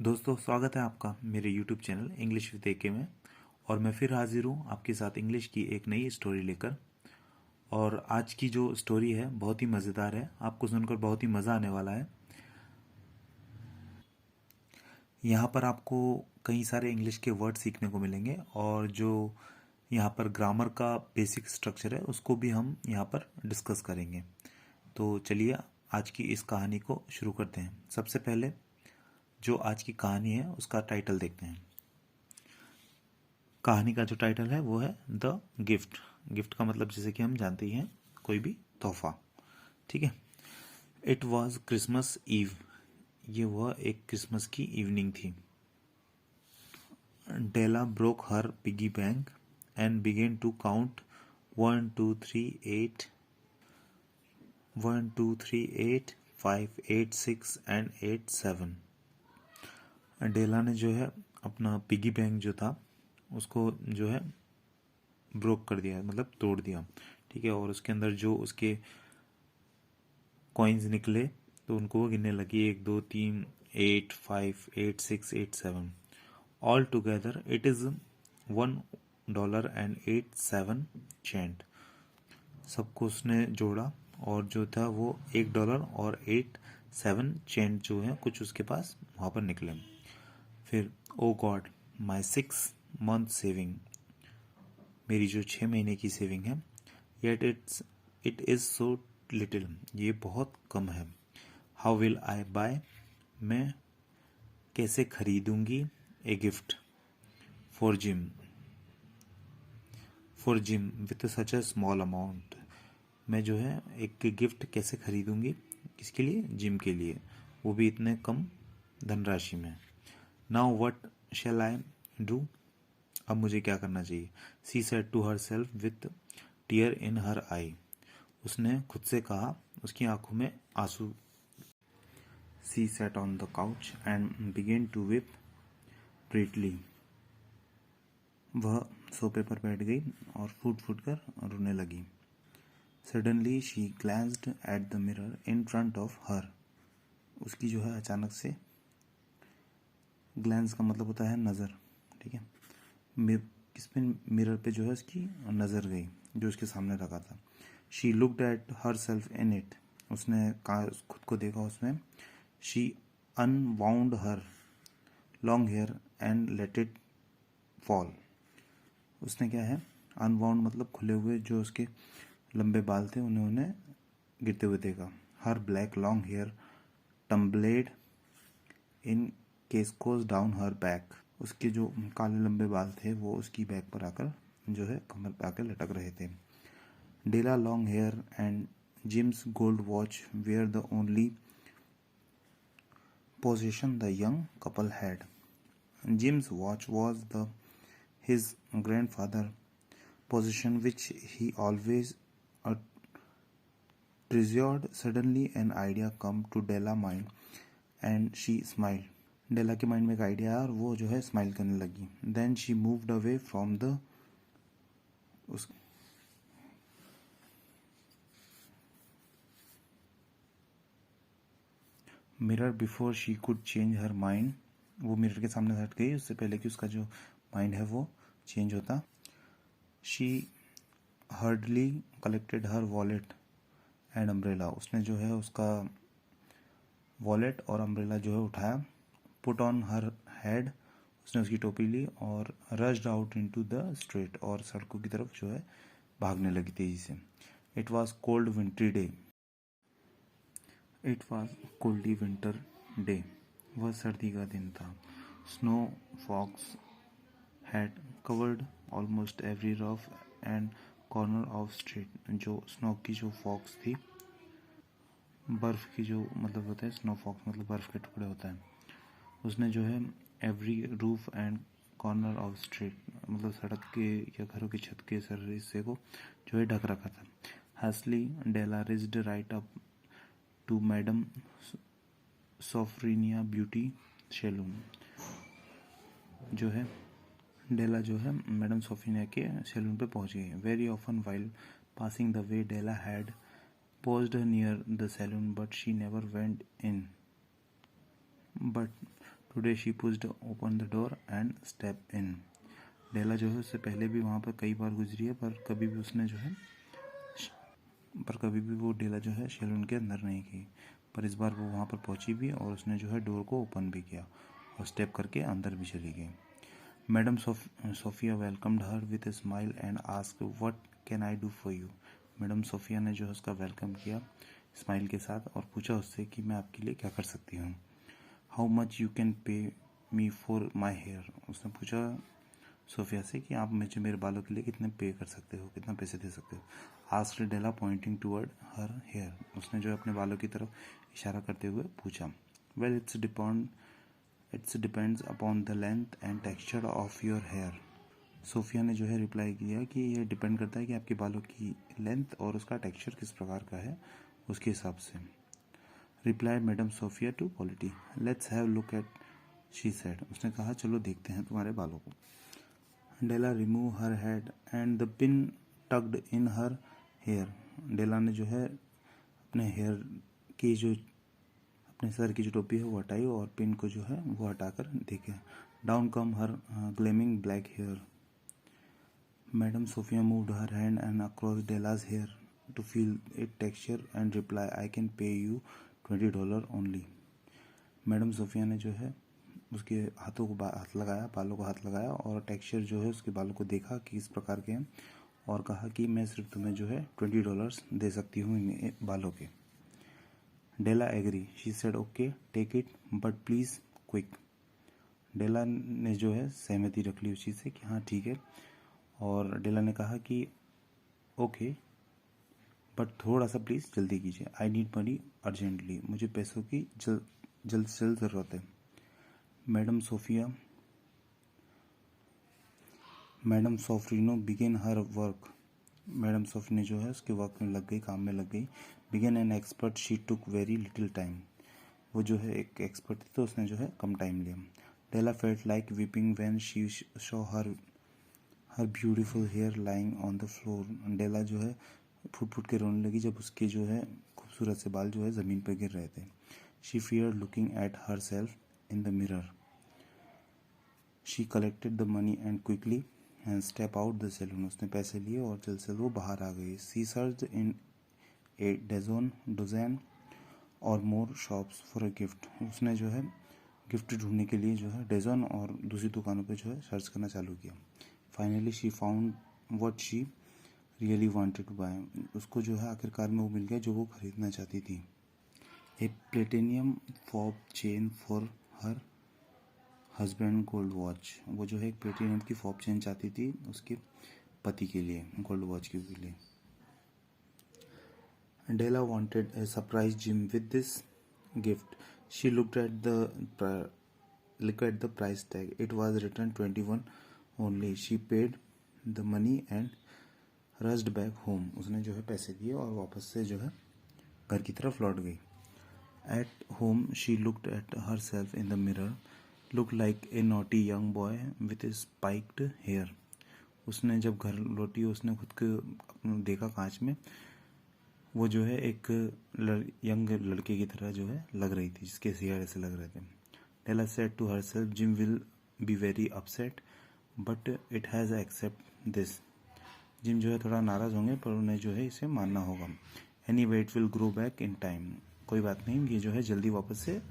दोस्तों, स्वागत है आपका मेरे YouTube चैनल इंग्लिश विद एके में। और मैं फिर हाजिर हूँ आपके साथ इंग्लिश की एक नई स्टोरी लेकर। और आज की जो स्टोरी है बहुत ही मज़ेदार है, आपको सुनकर बहुत ही मज़ा आने वाला है। यहाँ पर आपको कई सारे इंग्लिश के वर्ड सीखने को मिलेंगे और जो यहाँ पर ग्रामर का बेसिक स्ट्रक्चर है उसको भी हम यहाँ पर डिस्कस करेंगे। तो चलिए आज की इस कहानी को शुरू करते हैं। सबसे पहले जो आज की कहानी है उसका टाइटल देखते हैं। कहानी का जो टाइटल है वो है द गिफ्ट। गिफ्ट का मतलब जैसे कि हम जानते ही हैं, कोई भी तोहफा। ठीक है। It was Christmas eve. ये वह एक क्रिसमस की इवनिंग थी। Della broke her piggy bank and began to count 1 2 3 8 1 2 3 8 5 8 6 and 8 7। डेला ने जो है अपना पिगी बैंक जो था उसको जो है ब्रोक कर दिया, मतलब तोड़ दिया। ठीक है। और उसके अंदर जो उसके कॉइन्स निकले तो उनको वो गिनने लगी, 1 2 3 8 5 8 6 8 7। All together it is $1.87। सबको उसने जोड़ा और जो था वो $1.87 जो है कुछ उसके पास वहाँ पर निकले। फिर ओ गॉड, माई 6 month सेविंग, मेरी जो 6 महीने की सेविंग है, yet it is so little, ये बहुत कम है। हाउ विल आई बाय, मैं कैसे खरीदूंगी, a gift for Jim with such a small amount, मैं जो है एक गिफ्ट कैसे खरीदूंगी, किसके लिए, जिम के लिए, वो भी इतने कम धनराशि में। Now what shall I do, अब मुझे क्या करना चाहिए। She said to herself with tear in her eye, उसने खुद से कहा, उसकी आंखों में आंसू। She sat on the couch and began to weep prettily, वह सोफे पर बैठ गई और फूट फूट कर रोने लगी। Suddenly she glanced at the mirror in front of her, उसकी जो है अचानक से, ग्लैंस का मतलब होता है नज़र। ठीक है। किस पे, मिरर पे जो है उसकी नज़र गई जो उसके सामने रखा था। She looked at herself in it, उसने खुद को देखा उसमें। She unwound her long hair and let it fall, उसने क्या है, अनवाउंड मतलब खुले हुए जो उसके लंबे बाल थे उन्हें गिरते हुए देखा। हर ब्लैक लॉन्ग हेयर टम्बलेड इन केस्कोस डाउन हर बैक, उसके जो काले लंबे बाल थे वो उसकी बैक पर आकर जो है कमर पर आकर लटक रहे थे। Della long hair and Jim's gold watch were the only possession the young couple had. Jim's watch was his grandfather's possession, which he always treasured. Suddenly an idea came to Della's mind and she smiled. डेला के mind में एक idea आया और वो जो है smile करने लगी। Then she moved away from the mirror before she could change her mind, वो मिरर के सामने से हट गई उससे पहले कि उसका जो माइंड है वो चेंज होता। She hardly collected her wallet and umbrella, उसने जो है उसका वॉलेट और अम्ब्रेला जो है उठाया। पुट ऑन हर हेड, उसने उसकी टोपी ली और rushed out into the street, और सड़कों की तरफ जो है भागने लगी तेजी से। It was cold wintry day, it was coldy winter day, वह सर्दी का दिन था। Snow flakes had covered almost every rough and corner of street, जो स्नो की जो फॉक्स थी, बर्फ़ की जो मतलब होता है, स्नो फॉक्स मतलब बर्फ़ के टुकड़े होता है, उसने जो है every roof and corner of street मतलब सड़क के या घरों की छत के सर हिस्से को जो है ढक रखा था। Hastily Della rushed right up to madam Sofronia beauty salon, जो है डेला जो है मैडम सोफिनिया के सैलून पे पहुंच गई। Very often while passing the way Della had paused near the saloon, but she never went in. But today she pushed open the door and step in. Della जो है उससे पहले भी वहाँ पर कई बार गुजरी है, पर कभी भी वो डेला जो है सैलून के अंदर नहीं गई। पर इस बार वो वहाँ पर पहुँची भी और उसने जो है डोर को ओपन भी किया और स्टेप करके अंदर भी चली गई। Madam Sophia welcomed her with a smile and asked what can I do for you. Madam Sophia ने जो है उसका वेलकम किया स्माइल के साथ और पूछा उससे कि मैं आपके लिए क्या कर सकती हूँ। How much you can pay me for my hair. उसने पूछा सोफिया से कि आप मुझे मेरे बालों के लिए कितने पे कर सकते हो, कितना पैसे दे सकते हो। आस्क्ड डेला पॉइंटिंग टूवर्ड हर हेयर। उसने जो है अपने बालों की तरफ इशारा करते हुए पूछा। Well it's depends upon the length and texture of your hair. Sophia ने जो है रिप्लाई किया कि ये डिपेंड करता है कि आपके बालों की लेंथ और उसका टेक्सचर किस प्रकार का है, उसके हिसाब से। Reply madam Sofia too politely. Let's have look at she said. उसने कहा चलो देखते हैं तुम्हारे बालों को। Della remove her head and the pin tugged in her hair. Della ने जो है अपने हेयर की जो अपने सर की जो टोपी है वो हटाई और पिन को जो है वो हटाकर देखे। Down come her gleaming black hair. Madam Sofia moved her hand and across Della's hair to feel it texture and reply I can pay you $20 only. Madam Sophia ने जो है उसके हाथों को हाथ लगाया, बालों को हाथ लगाया और टेक्सचर जो है उसके बालों को देखा कि किस प्रकार के हैं और कहा कि मैं सिर्फ तुम्हें जो है $20 दे सकती हूँ इन बालों के। Della agree. She said okay take it but please quick. Della ने जो है सहमति रख ली उस चीज़ से कि हाँ ठीक है, और डेला ने कहा कि ओके बट थोड़ा सा प्लीज़ जल्दी कीजिए। I need money urgently. मुझे पैसों की जल्द से जल्द ज़रूरत है। Madam Sofrino began her work. Madam Sophie ने जो है उसके वर्क में लग गई, काम में लग गई। बिगेन an expert she took very little time. वो जो है एक एक्सपर्ट थी तो उसने जो है कम टाइम लिया। Della felt like weeping when she saw her beautiful hair lying on the floor. Della जो है फुट फुट के रोने लगी जब उसके जो है खूबसूरत से बाल जो है ज़मीन पर गिर रहे थे। She fear looking at herself in the mirror. She collected the money and quickly and step out the salon. उसने पैसे लिए और जल्द से वो बाहर आ गई। सी सर्च इन ए डजन और मोर शॉप्स फॉर अ गिफ्ट। उसने जो है गिफ्ट ढूंढने के लिए जो है डजन और दूसरी दुकानों पे जो है सर्च करना चालू किया। Finally she found what she really wanted to buy. उसको जो है आखिरकार में वो मिल गया जो वो खरीदना चाहती थी। A platinum fob chain for her husband gold watch. वो जो है एक प्लेटिनियम की फॉब चेन चाहती थी उसके पति के लिए, गोल्ड वॉच के लिए। Della wanted a surprise Jim with this gift. She looked at the price tag. It was written 21 only. She paid the money and rushed back home. उसने जो है पैसे दिए और वापस से जो है घर की तरफ लौट गई। At home, she looked at herself in the mirror, looked like a naughty young boy with a spiked hair. उसने जब घर लौटी उसने खुद को देखा कांच में, वो जो है एक यंग लड़के की तरह जो है लग रही थी, जिसके हेयर ऐसे लग रहे थे। Della said to herself Jim will be very upset but it has accept this. Jim जो है थोड़ा नाराज़ होंगे पर उन्हें जो है इसे मानना होगा। Any way it will grow back in time. कोई बात नहीं, ये जो है जल्दी वापस से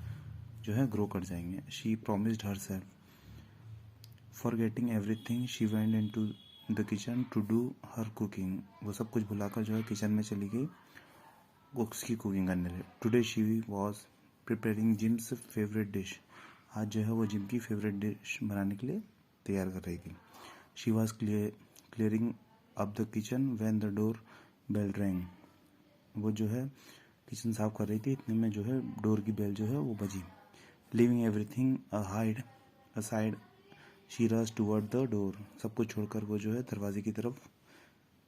जो है ग्रो कर जाएंगे। She promised herself. Forgetting everything she went into the kitchen to do her cooking. वो सब कुछ भुलाकर जो है किचन में चली गई उसकी कुकिंग करने लगी। Today she was preparing Jim's favourite dish. आज जो है वो जिम की फेवरेट डिश बनाने के लिए तैयार कर रही थी। She was clearing up the kitchen when the door bell rang. वो जो है किचन साफ कर रही थी, इतने में जो है डोर की बेल जो है वो बजी। Living everything aside she rush toward the door. सब कुछ छोड़कर वो जो है दरवाजे की तरफ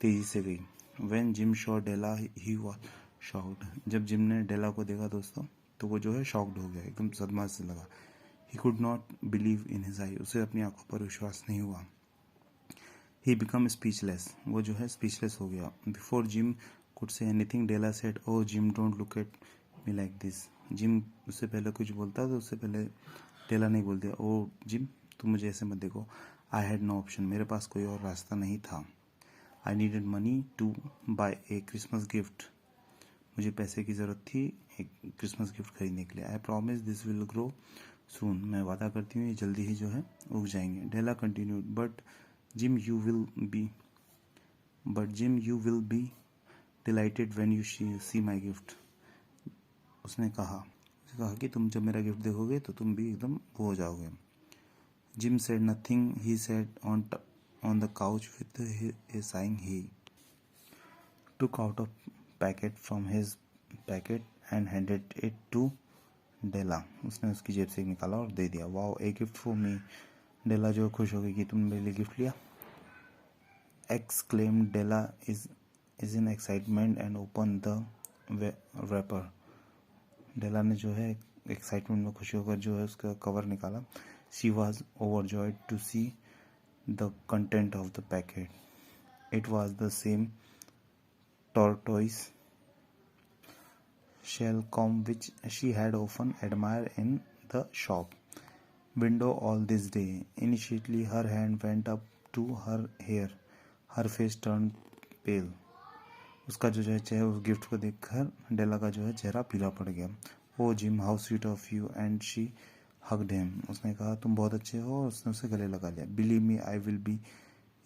तेजी से गई। When Jim saw Della he was shocked. जब जिम ने डेला को देखा दोस्तों तो वो जो है शॉक्ड हो गया, एकदम सदमा से लगा। He could not believe in his eye. उसे अपनी आंखों पर विश्वास नहीं हुआ। He become speechless. वो जो है स्पीचलेस हो गया। Before Jim could say anything Della said oh Jim don't look at me like this. Jim उससे पहले कुछ बोलता तो उससे पहले डेला ने बोल दिया, ओ जिम तुम मुझे ऐसे मत देखो, आई हैड नो ऑप्शन, मेरे पास कोई और रास्ता नहीं था। I needed money to buy a Christmas gift, मुझे पैसे की ज़रूरत थी एक क्रिसमस गिफ्ट खरीदने के लिए। I promise this will grow soon, मैं वादा करती हूँ ये जल्दी ही जो है उग जाएंगे। Della continued, but Jim you will be delighted when you see my gift. उसने कहा कि तुम जब मेरा गिफ्ट देखोगे तो तुम भी एकदम वो हो जाओगे। Gym said nothing, he said on the couch with A saying, he took out a packet from his packet and handed it to Della. उसने उसकी जेब से निकाला और दे दिया। Wow, a gift for me. Della जो खुश हो गई कि तुमने मेरे लिए गिफ्ट लिया। Exclaim Della is in excitement and open the wrapper. Della ने जो है एक्साइटमेंट में खुशी होकर जो है उसका कवर निकाला। She was overjoyed to see the content of the packet. It was the same tortoise shell comb which she had often admired in the shop window all this day. Initially her hand went up to her hair, her face turned pale. उसका जो है चेहरा उस gift को देखकर डेला का जो है चेहरा पीला पड़ गया। Oh Jim, how sweet of you, and she hugged him. उसने कहा तुम बहुत अच्छे हो, और उसने उसे गले लगा लिया। Believe me I will be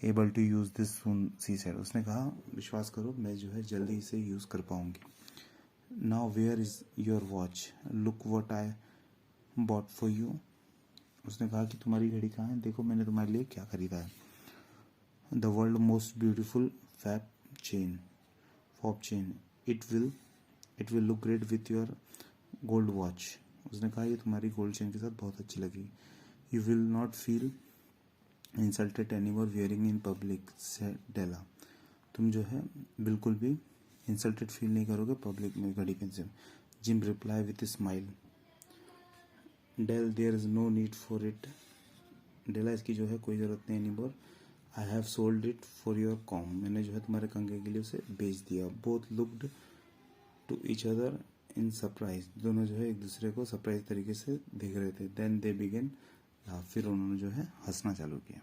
able to use this soon, she said. उसने कहा विश्वास करो मैं जो है जल्दी इसे यूज़ कर पाऊंगी। Now where is your watch, look what I bought for you. उसने कहा कि तुम्हारी घड़ी कहाँ है, देखो मैंने तुम्हारे लिए क्या खरीदा है। The world most beautiful fob chain, it will look great with your gold watch. उसने कहा ये तुम्हारी गोल्ड चेन के साथ बहुत अच्छी लगी। You will not feel insulted anymore wearing in public, said Della. तुम जो है बिल्कुल भी इंसल्टेड फील नहीं करोगे पब्लिक में घड़ी पहनने से। Jim reply with a smile, Del there is no need for it. Della इसकी जो है कोई ज़रूरत नहीं anymore. I have sold it for your comb, मैंने जो है तुम्हारे कंगे के लिए उसे बेच दिया। Both looked to each other in surprise, दोनों जो है एक दूसरे को सरप्राइज तरीके से देख रहे थे। देन दे बिगेन, फिर उन्होंने जो है हंसना चालू किया।